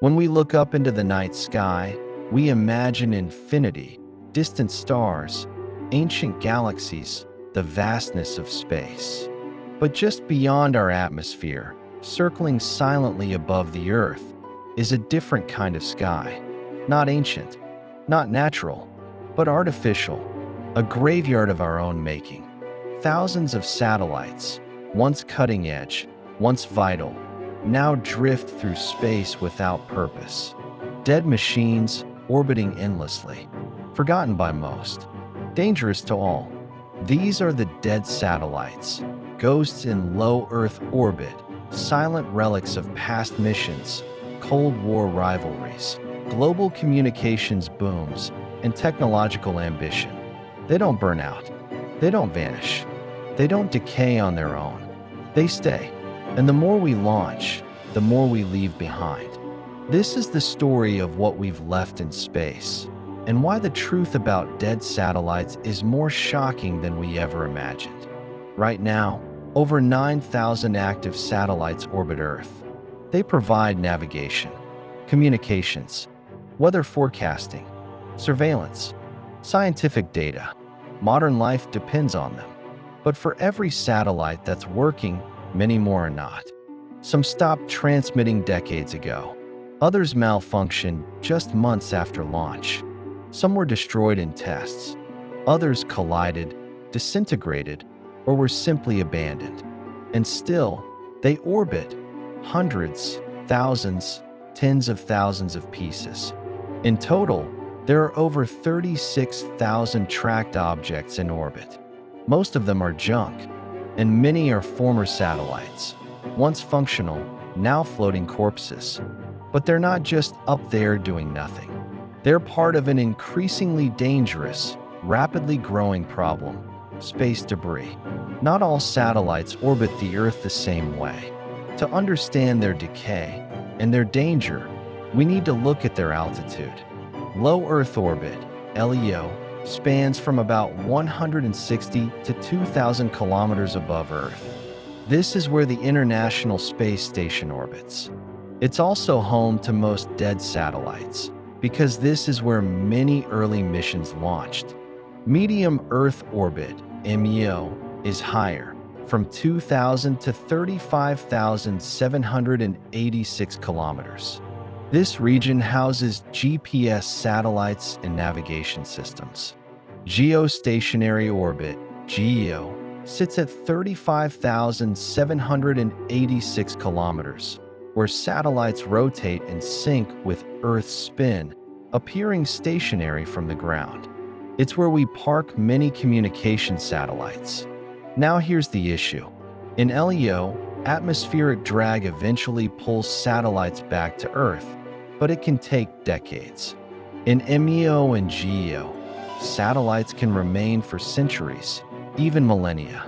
When we look up into the night sky, we imagine infinity, distant stars, ancient galaxies, the vastness of space. But just beyond our atmosphere, circling silently above the Earth, is a different kind of sky. Not ancient, not natural, but artificial, a graveyard of our own making. Thousands of satellites, once cutting edge, once vital, now drift through space without purpose. Dead machines orbiting endlessly, forgotten by most, dangerous to all. These are the dead satellites, ghosts in low Earth orbit, silent relics of past missions, Cold War rivalries, global communications booms, and technological ambition. They don't burn out. They don't vanish. They don't decay on their own. They stay. And the more we launch, the more we leave behind. This is the story of what we've left in space, and why the truth about dead satellites is more shocking than we ever imagined. Right now, over 9,000 active satellites orbit Earth. They provide navigation, communications, weather forecasting, surveillance, scientific data. Modern life depends on them. But for every satellite that's working, many more are not. Some stopped transmitting decades ago. Others malfunctioned just months after launch. Some were destroyed in tests. Others collided, disintegrated, or were simply abandoned. And still, they orbit hundreds, thousands, tens of thousands of pieces. In total, there are over 36,000 tracked objects in orbit. Most of them are junk, and many are former satellites, once functional, now floating corpses. But they're not just up there doing nothing. They're part of an increasingly dangerous, rapidly growing problem: space debris. Not all satellites orbit the Earth the same way. To understand their decay and their danger, we need to look at their altitude. Low Earth orbit, LEO, spans from about 160 to 2,000 kilometers above Earth. This is where the International Space Station orbits. It's also home to most dead satellites, because this is where many early missions launched. Medium Earth orbit, MEO, is higher, from 2,000 to 35,786 kilometers. This region houses GPS satellites and navigation systems. Geostationary orbit, GEO, sits at 35,786 kilometers, where satellites rotate in sync with Earth's spin, appearing stationary from the ground. It's where we park many communication satellites. Now here's the issue. In LEO, atmospheric drag eventually pulls satellites back to Earth, but it can take decades. In MEO and GEO, satellites can remain for centuries, even millennia,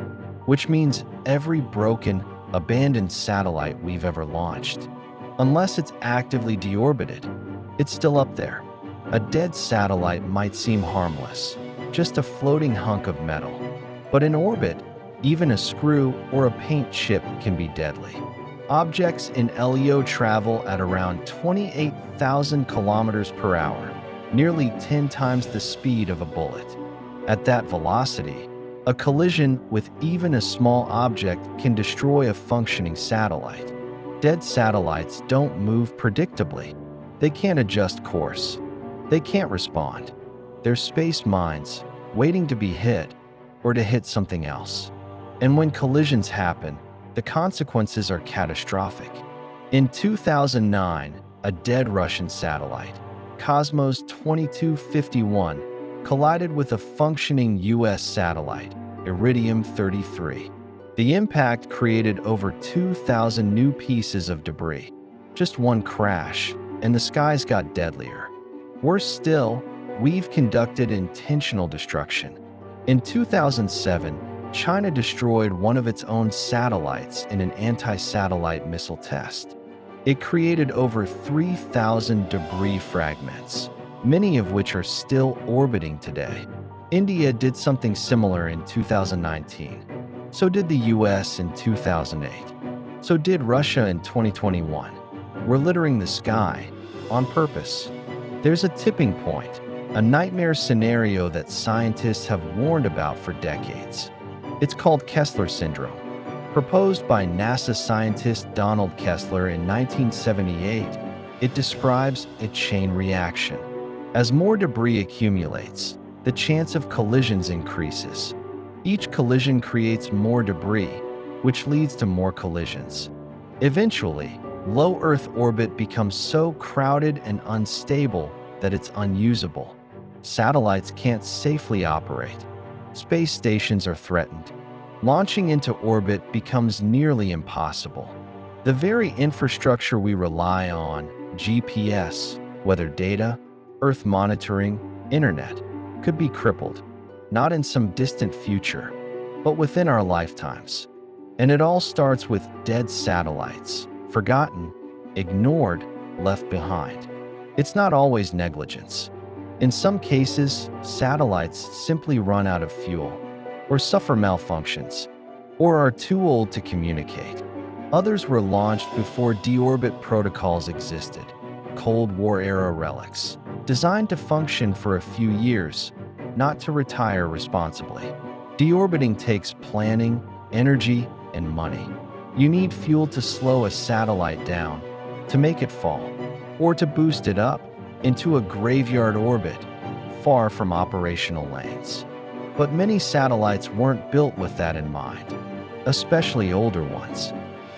which means every broken, abandoned satellite we've ever launched, unless it's actively deorbited, it's still up there. A dead satellite might seem harmless, just a floating hunk of metal. But in orbit, even a screw or a paint chip can be deadly. Objects in LEO travel at around 28,000 kilometers per hour, nearly 10 times the speed of a bullet. At that velocity, a collision with even a small object can destroy a functioning satellite. Dead satellites don't move predictably. They can't adjust course. They can't respond. They're space mines, waiting to be hit, or to hit something else. And when collisions happen, the consequences are catastrophic. In 2009, a dead Russian satellite, Cosmos 2251, collided with a functioning U.S. satellite, Iridium-33. The impact created over 2,000 new pieces of debris. Just one crash, and the skies got deadlier. Worse still, we've conducted intentional destruction. In 2007, China destroyed one of its own satellites in an anti-satellite missile test. It created over 3,000 debris fragments, many of which are still orbiting today. India did something similar in 2019. So did the US in 2008. So did Russia in 2021. We're littering the sky, on purpose. There's a tipping point, a nightmare scenario that scientists have warned about for decades. It's called Kessler syndrome. Proposed by NASA scientist Donald Kessler in 1978, it describes a chain reaction. As more debris accumulates, the chance of collisions increases. Each collision creates more debris, which leads to more collisions. Eventually, low Earth orbit becomes so crowded and unstable that it's unusable. Satellites can't safely operate. Space stations are threatened. Launching into orbit becomes nearly impossible. The very infrastructure we rely on, GPS, weather data, Earth monitoring, internet, could be crippled, not in some distant future, but within our lifetimes. And it all starts with dead satellites, forgotten, ignored, left behind. It's not always negligence. In some cases, satellites simply run out of fuel, or suffer malfunctions, or are too old to communicate. Others were launched before deorbit protocols existed, Cold War-era relics, designed to function for a few years, not to retire responsibly. Deorbiting takes planning, energy, and money. You need fuel to slow a satellite down, to make it fall, or to boost it up into a graveyard orbit, far from operational lanes. But many satellites weren't built with that in mind, especially older ones.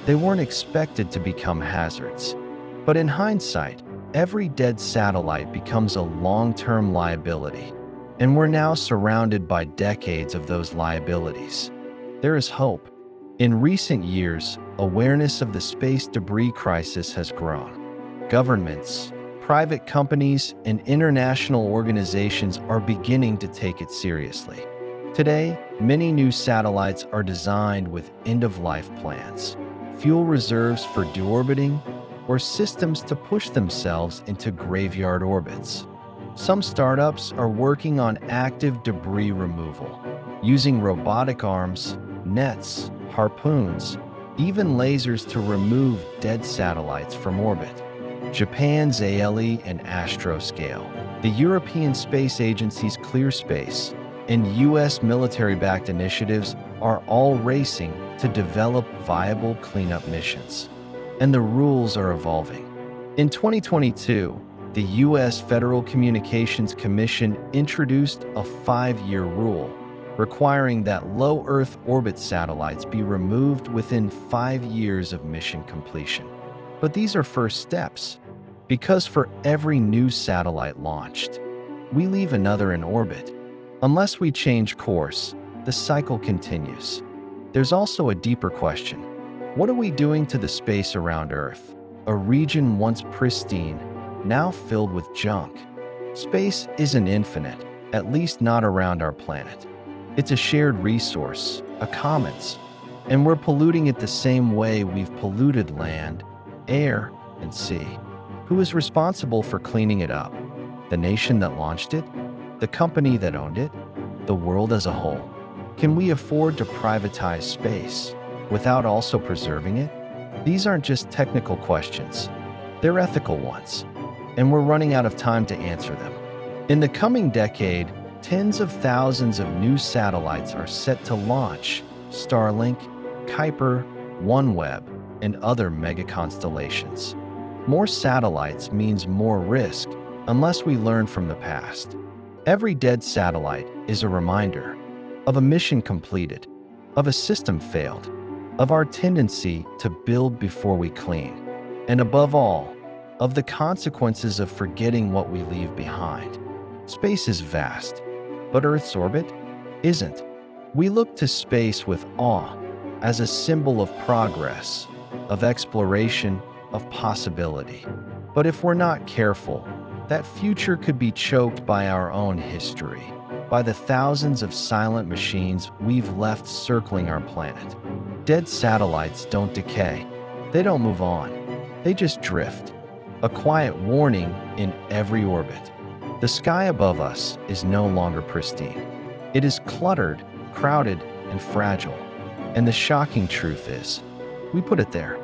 They weren't expected to become hazards. But in hindsight, every dead satellite becomes a long-term liability, and we're now surrounded by decades of those liabilities. There is hope. In recent years, awareness of the space debris crisis has grown. Governments, private companies, and international organizations are beginning to take it seriously. Today, many new satellites are designed with end-of-life plans, fuel reserves for deorbiting, or systems to push themselves into graveyard orbits. Some startups are working on active debris removal, using robotic arms, nets, harpoons, even lasers to remove dead satellites from orbit. Japan's ALE and Astroscale, the European Space Agency's ClearSpace, and U.S. military-backed initiatives are all racing to develop viable cleanup missions. And the rules are evolving. In 2022, the U.S. Federal Communications Commission introduced a 5-year rule requiring that low Earth orbit satellites be removed within 5 years of mission completion. But these are first steps, because for every new satellite launched, we leave another in orbit. Unless we change course, the cycle continues. There's also a deeper question. What are we doing to the space around Earth, a region once pristine, now filled with junk? Space isn't infinite, at least not around our planet. It's a shared resource, a commons, and we're polluting it the same way we've polluted land, air, and sea. Who is responsible for cleaning it up? The nation that launched it? The company that owned it? The world as a whole? Can we afford to privatize space without also preserving it? These aren't just technical questions. They're ethical ones, and we're running out of time to answer them. In the coming decade, tens of thousands of new satellites are set to launch: Starlink, Kuiper, OneWeb, and other mega constellations. More satellites means more risk unless we learn from the past. Every dead satellite is a reminder of a mission completed, of a system failed, of our tendency to build before we clean, and above all, of the consequences of forgetting what we leave behind. Space is vast, but Earth's orbit isn't. We look to space with awe as a symbol of progress, of exploration, of possibility. But if we're not careful, that future could be choked by our own history, by the thousands of silent machines we've left circling our planet. Dead satellites don't decay. They don't move on. They just drift. A quiet warning in every orbit. The sky above us is no longer pristine. It is cluttered, crowded, and fragile. And the shocking truth is, we put it there.